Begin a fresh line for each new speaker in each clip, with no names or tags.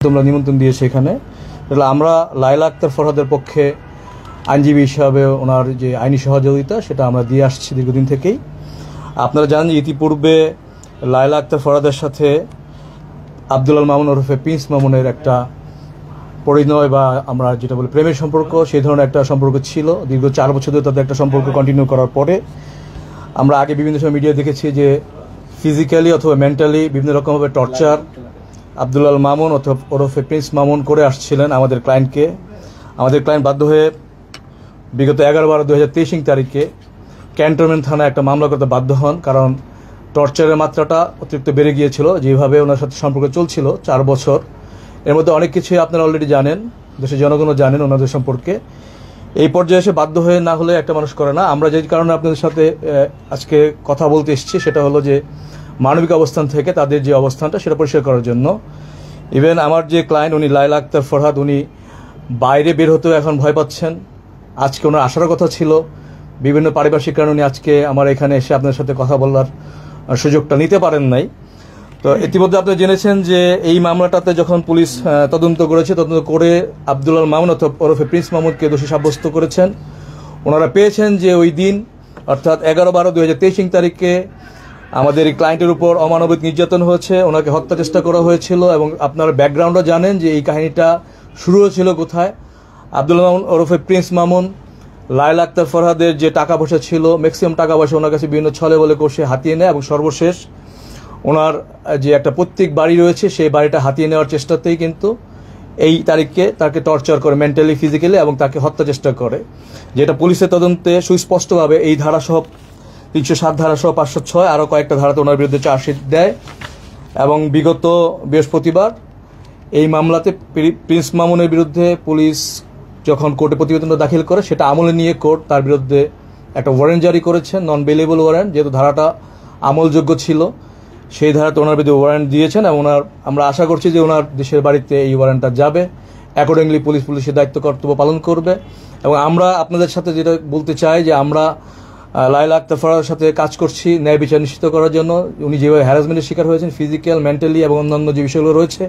তোমরা নিমন্ত্রণ দিয়েছে এখানে। তাহলে আমরা লায়লা আক্তার ফরহাদের পক্ষে আইনজীবী হিসাবে ওনার যে আইনি সহযোগিতা সেটা আমরা দিয়ে আসছি দীর্ঘদিন থেকেই। আপনারা জানেন যে ইতিপূর্বে লায়লা আক্তার ফরহাদের সাথে আব্দুল আল মামুন ওরফে প্রিন্স মামুনের একটা পরিণয় বা আমরা যেটা বলি প্রেমের সম্পর্ক, সেই ধরনের একটা সম্পর্ক ছিল। দীর্ঘ 4 বছর ধরে তাদের একটা সম্পর্ক কন্টিনিউ করার পরে আমরা আগে বিভিন্ন সময় মিডিয়া দেখেছি যে ফিজিক্যালি অথবা মেন্টালি বিভিন্ন রকমভাবে টর্চার আব্দুল আল মামুন অথবা ওরফে প্রিন্স মামুন করে আসছিলেন আমাদের ক্লায়েন্টকে। আমাদের ক্লায়েন্ট বাধ্য হয়ে বিগত 11/12/2023 তারিখে ক্যান্টনমেন্ট থানায় একটা মামলা করতে বাধ্য হন, কারণ টর্চারের মাত্রাটা অতিরিক্ত বেড়ে গিয়েছিল যেভাবে ওনার সাথে সম্পর্ক চলছিল 4 বছর। এর মধ্যে অনেক কিছুই আপনারা অলরেডি জানেন, দেশের জনগণও জানেন ওনাদের সম্পর্কে। এই পর্যায়ে এসে বাধ্য হয়ে না হলে একটা মানুষ করে না। আমরা যে কারণে আপনাদের সাথে আজকে কথা বলতে এসেছি সেটা হলো যে মানবিক অবস্থান থেকে তাদের যে অবস্থানটা সেটা পরিষ্কার করার জন্য। ইভেন আমার যে ক্লায়েন্ট উনি লায়লা আক্তার ফরহাদ, উনি বাইরে বের হতেও এখন ভয় পাচ্ছেন। আজকে ওনার আসার কথা ছিল, বিভিন্ন পারিপার্শ্বিক কারণে উনি আজকে আমার এখানে এসে আপনাদের সাথে কথা বলার সুযোগটা নিতে পারেন নাই। তো ইতিমধ্যে আপনি জেনেছেন যে এই মামলাটাতে যখন পুলিশ তদন্ত করেছে, তদন্ত করে আব্দুল আল মামুন ওরফে প্রিন্স মামুনকে দোষী সাব্যস্ত করেছেন। ওনারা পেয়েছেন যে ওই দিন অর্থাৎ 11/12/2023 তারিখে আমাদের এই ক্লায়েন্টের উপর অমানবিক নির্যাতন হয়েছে, ওনাকে হত্যা চেষ্টা করা হয়েছিল। এবং আপনারা ব্যাকগ্রাউন্ডও জানেন যে এই কাহিনীটা শুরু হয়েছিল কোথায়। আব্দুল মামুন ওরফে প্রিন্স মামুন লায়লা আক্তার ফরহাদের যে টাকা পয়সা ছিল, ম্যাক্সিমাম টাকা পয়সা ওনার কাছে বিভিন্ন ছলে বলে কষে হাতিয়ে নেয় এবং সর্বশেষ ওনার যে একটা পৈতৃক বাড়ি রয়েছে সেই বাড়িটা হাতিয়ে নেওয়ার চেষ্টাতেই কিন্তু এই তারিখে তাকে টর্চার করে মেন্টালি, ফিজিক্যালি এবং তাকে হত্যা চেষ্টা করে, যেটা পুলিশের তদন্তে সুস্পষ্টভাবে এই ধারাসহ 307 ধারাসহ 506 আরও কয়েকটা ধারাতে ওনার বিরুদ্ধে চার্জশিট দেয়। এবং বিগত বৃহস্পতিবার এই মামলাতে প্রিন্স মামুনের বিরুদ্ধে পুলিশ যখন কোর্টে প্রতিবেদন দাখিল করে সেটা আমলে নিয়ে কোর্ট তার বিরুদ্ধে একটা ওয়ারেন্ট জারি করেছেন, নন বেলেবল ওয়ারেন্ট, যেহেতু ধারাটা আমলযোগ্য ছিল সেই ধারাতে ওনার বিরুদ্ধে ওয়ারেন্ট দিয়েছেন। এবং আমরা আশা করছি যে ওনার দেশের বাড়িতে এই ওয়ারেন্টটা যাবে, অ্যাকর্ডিংলি পুলিশের দায়িত্ব কর্তব্য পালন করবে। এবং আমরা আপনাদের সাথে যেটা বলতে চাই যে আমরা লায়লা আক্তার ফরহাদের সাথে কাজ করছি ন্যায় বিচার নিশ্চিত করার জন্য। উনি যেভাবে হ্যারাসমেন্টের শিকার হয়েছেন ফিজিক্যাল, মেন্টালি এবং অন্যান্য যে বিষয়গুলো রয়েছে,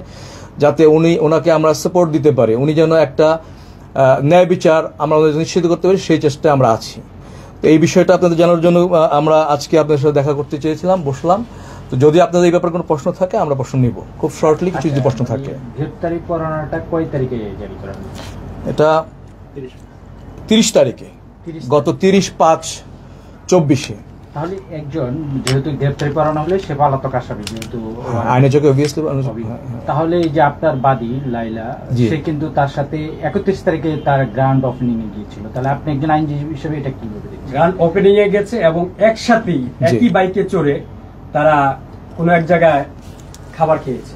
যাতে ওনাকে আমরা সাপোর্ট দিতে পারি, উনি যেন একটা ন্যায় বিচার আমরা নিশ্চিত করতে পারি, সেই চেষ্টায় আমরা আছি। তো এই বিষয়টা আপনাদের জানার জন্য আমরা আজকে আপনাদের সাথে দেখা করতে চেয়েছিলাম, বসলাম। তো যদি আপনাদের এই ব্যাপারে কোনো প্রশ্ন থাকে আমরা প্রশ্ন নিব খুব শর্টলি, কিছু যদি প্রশ্ন থাকে।
গ্রেফতারি পরোয়ানাটা কয় তারিখে জারি করা হয়েছে?
এটা 30 তারিখে, গত 30/5/24।
তাহলে একজন যেহেতু গ্রেফতারি পরোয়ানা হলে সে পলাতক আসামি, যেহেতু
আইনের চোখে অবভিয়াসলি।
তাহলে এই যে আপনার বাদী লায়লা, সে কিন্তু তার সাথে 31 তারিখে তার গ্র্যান্ড ওপেনিং এ গিয়েছিল। তাহলে আপনি একজন আইনজীবী হিসেবে এটা কিভাবে দেখছেন?
গ্র্যান্ড ওপেনিং এ গেছে এবং একসাথেই একই বাইকে চড়ে তারা কোনো এক জায়গায় খাবার খেয়েছে।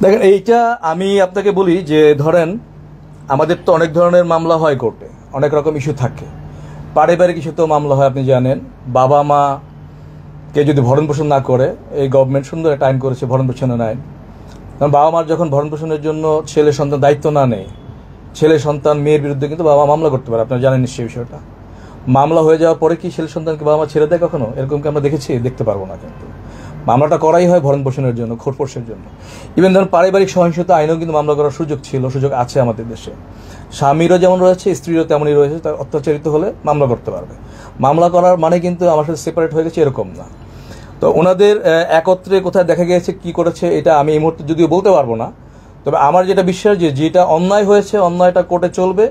দেখেন, এইটা আমি আপনাকে বলি যে ধরেন আমাদের তো অনেক ধরনের মামলা হয় কোর্টে, অনেক রকম ইস্যু থাকে। পারিবারিক ইস্যুতেও মামলা হয়, আপনি জানেন। বাবা মাকে যদি ভরণ পোষণ না করে, এই গভর্নমেন্ট সুন্দর একটা আইন করেছে ভরণ পোষণের আইন। কারণ বাবা মার যখন ভরণ পোষণের জন্য ছেলে সন্তান দায়িত্ব না নেয়, ছেলে সন্তান মেয়ের বিরুদ্ধে কিন্তু বাবা মামলা করতে পারে, আপনারা জানেন নিশ্চয়ই বিষয়টা। মামলা হয়ে যাওয়ার পরে কি ছেলে সন্তানকে বাবা মা ছেড়ে দেয় কখনো? এরকম কি আমরা দেখেছি? দেখতে পারবো না। কিন্তু মামলাটা করাই হয় ভরণ পোষণের জন্য, খোরপোশের জন্য। ইভেন ধরুন পারিবারিক সহিংসতা আইনেও কিন্তু মামলা করার সুযোগ আছে আমাদের দেশে। স্বামীরও যেমন রয়েছে, স্ত্রীরও তেমনই রয়েছে। তার অত্যাচারিত হলে মামলা করতে পারবে। মামলা করার মানে কিন্তু আমার সাথে সেপারেট হয়ে গেছে এরকম না। তো ওনাদের একত্রে কোথায় দেখা গেছে কি করেছে এটা আমি এই মুহূর্তে যদিও বলতে পারবো না। তবে আমার যেটা বিশ্বাস যে যেটা অন্যায় হয়েছে অন্যায়টা কোর্টে চলবে,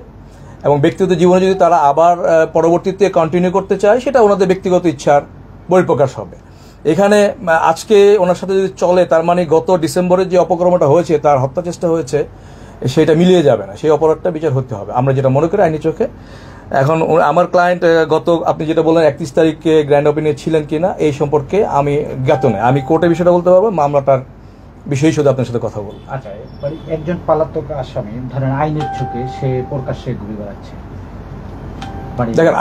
এবং ব্যক্তিগত জীবনে যদি তারা আবার পরবর্তীতে কন্টিনিউ করতে চায় সেটা ওনাদের ব্যক্তিগত ইচ্ছার বহিঃপ্রকাশ হবে। এখানে আজকে ওনার সাথে যদি চলে তার মানে গত ডিসেম্বরের যে অপকর্মটা হয়েছে, তার হত্যা চেষ্টা হয়েছে, সেটা মিলিয়ে যাবে না। সেই অপরাধটা বিচার হতে হবে আমরা যেটা মনে করি আইনি চোখে। এখন আমার ক্লায়েন্ট গত আপনি যেটা বললেন 31 তারিখে গ্র্যান্ড ওপেনিংয়ে ছিলেন কিনা এই সম্পর্কে আমি জ্ঞাত নই। আমি কোর্টে বিষয়টা বলতে পারবো, মামলাটার বিষয়ে শুধু আপনার সাথে কথা বলবো।
আচ্ছা, একজন পলাতক আসামি ধরেন আইনের চোখে সে প্রকাশ্যে ঘুরে বেড়াচ্ছে।
দেখেন,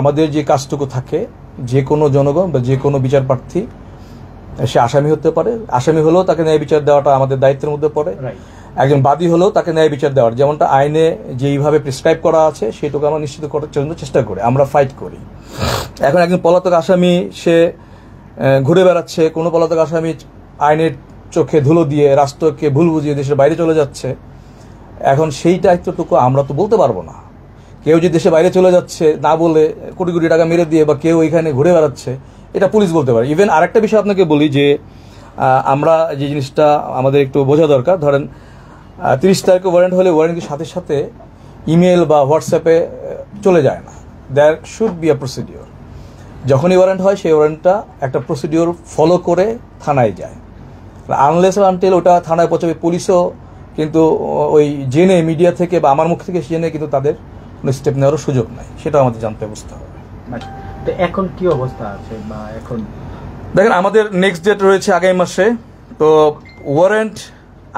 আমাদের যে কাজটুকু থাকে, যে কোনো জনগণ বা যে কোনো বিচার প্রার্থী সে আসামি হতে পারে। আসামি হলেও তাকে ন্যায় বিচার দেওয়াটা আমাদের দায়িত্বের মধ্যে পড়ে। একজন বাদী হলেও তাকে ন্যায় বিচার দেওয়ার যেমনটা আইনে যেইভাবে প্রেসক্রাইব করা আছে সেটুকু আমরা নিশ্চিত করার জন্য চেষ্টা করি, আমরা ফাইট করি। এখন একজন পলাতক আসামি সে ঘুরে বেড়াচ্ছে, কোনো পলাতক আসামি আইনের চোখে ধুলো দিয়ে রাষ্ট্রকে ভুল বুঝিয়ে দেশের বাইরে চলে যাচ্ছে, এখন সেই দায়িত্বটুকু আমরা তো বলতে পারবো না। কেউ যে দেশে বাইরে চলে যাচ্ছে না বলে কোটি কোটি টাকা মেরে দিয়ে, বা কেউ এখানে ঘুরে বেড়াচ্ছে, এটা পুলিশ বলতে পারে। ইভেন আরেকটা বিষয় আপনাকে বলি যে আমরা যে জিনিসটা আমাদের একটু বোঝা দরকার, ধরেন 30 তারিখে ওয়ারেন্ট হলে ওয়ারেন্টের সাথে সাথে ইমেল বা হোয়াটসঅ্যাপে চলে যায় না। There should be a procedure. যখনই ওয়ারেন্ট হয় সেই ওয়ারেন্টটা একটা প্রসিডিওর ফলো করে থানায় যায়। আনলেস আনটিল ওটা থানায় পৌঁছাবে, পুলিশও কিন্তু ওই জেনে মিডিয়া থেকে বা আমার মুখ থেকে জেনে কিন্তু তাদের কোনো স্টেপ নেওয়ারও সুযোগ নাই, সেটা আমাদের জানতে বুঝতে হবে।
তো এখন কি অবস্থা আছে বা এখন
দেখেন আমাদের নেক্সট ডেট রয়েছে আগামী মাসে। তো ওয়ারেন্ট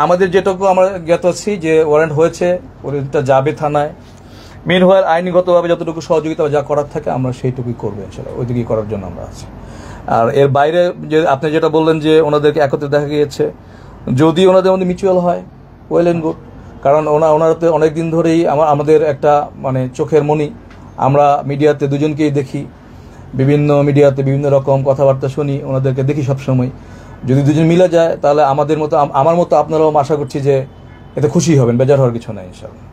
আমাদের যেটুকু আমরা জ্ঞাত আছি যে ওয়ারেন্ট হয়েছে, ওয়ারেন্টটা যাবে থানায়। মিনওয়াইল আইনগতভাবে যতটুকু সহযোগিতা যা করার থাকে আমরা সেইটুকুই করবো ইনশাআল্লাহ, ওইদিকেই করার জন্য আমরা আছি। আর এর বাইরে যে আপনি যেটা বললেন যে ওনাদেরকে একত্রে দেখা গিয়েছে, যদি ওনাদের মধ্যে মিউচুয়াল হয় ওয়েল এন্ড গুড, কারণ ওনারা তো অনেকদিন ধরেই আমাদের একটা মানে চোখের মণি। আমরা মিডিয়াতে দুজনকেই দেখি, বিভিন্ন মিডিয়াতে বিভিন্ন রকম কথাবার্তা শুনি, ওনাদেরকে দেখি সবসময়। যদি দুজন মিলে যায় তাহলে আমার মতো আপনারাও আশা করছি যে এতে খুশি হবেন, বেজার হওয়ার কিছু নাই ইনশাআল্লাহ।